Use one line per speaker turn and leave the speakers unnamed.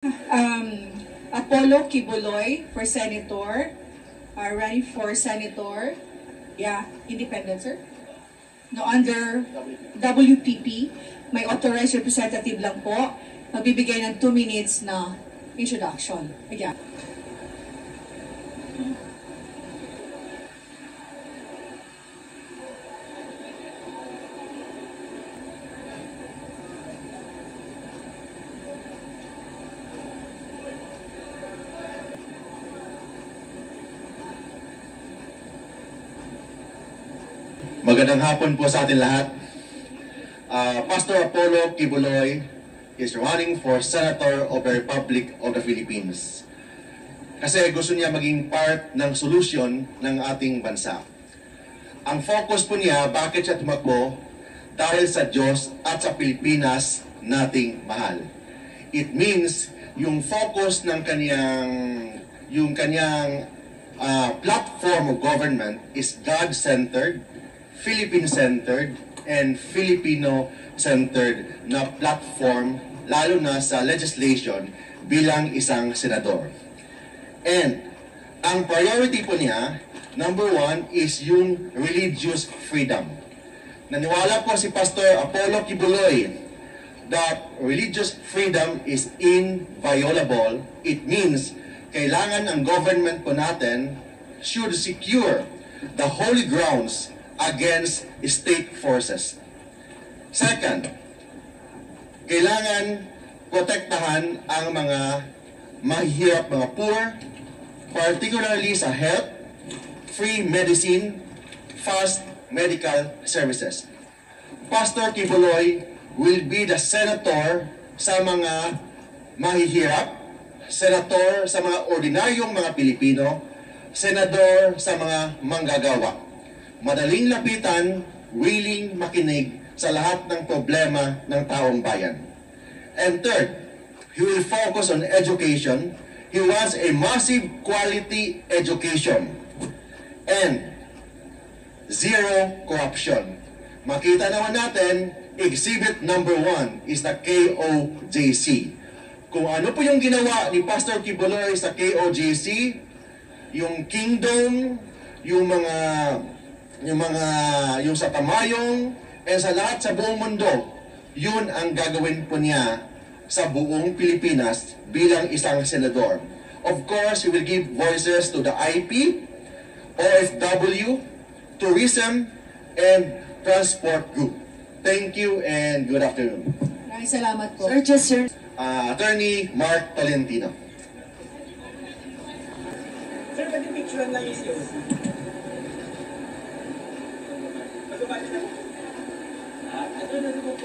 Apollo Kibuloy for Senator, running for Senator, independent, sir. No, under WPP, may authorized representative lang po, magbibigay ng 2 minutes na introduction. Ayan.
Magandang hapon po sa atin lahat. Pastor Apollo Kibuloy is running for Senator of the Republic of the Philippines. Kasi gusto niya maging part ng solusyon ng ating bansa. Ang focus po niya, bakit siya tumakbo? Dahil sa Diyos at sa Pilipinas nating mahal. It means yung focus ng kanyang platform of government is God-centered, Philippine-centered, and Filipino-centered na platform, lalo na sa legislation bilang isang senador. And ang priority po niya, number 1, is yung religious freedom. Naniwala po si Pastor Apollo Kibuloy that religious freedom is inviolable. It means kailangan ang government po natin should secure the holy grounds against state forces. Second, kailangan protektahan ang mga mahihirap, mga poor, particularly sa health, free medicine, fast medical services. Pastor Kibuloy will be the senator sa mga mahihirap, senator sa mga ordinaryong mga Pilipino, senador sa mga manggagawa. Madaling lapitan, willing makinig sa lahat ng problema ng taong bayan. And third, he will focus on education. He wants a massive quality education and zero corruption. Makita naman natin, exhibit number 1 is the KOJC. Kung ano po yung ginawa ni Pastor Kibuloy sa KOJC, yung kingdom, yung sa Tamayong, and sa lahat sa buong mundo, yun ang gagawin po niya sa buong Pilipinas bilang isang senador. Of course, he will give voices to the IP, OFW, tourism, and transport group. Thank you and good afternoon.
Maraming salamat po.
Sir.
Attorney Mark Tolentino.
Sir, pwede picture lang yun. Ano na po?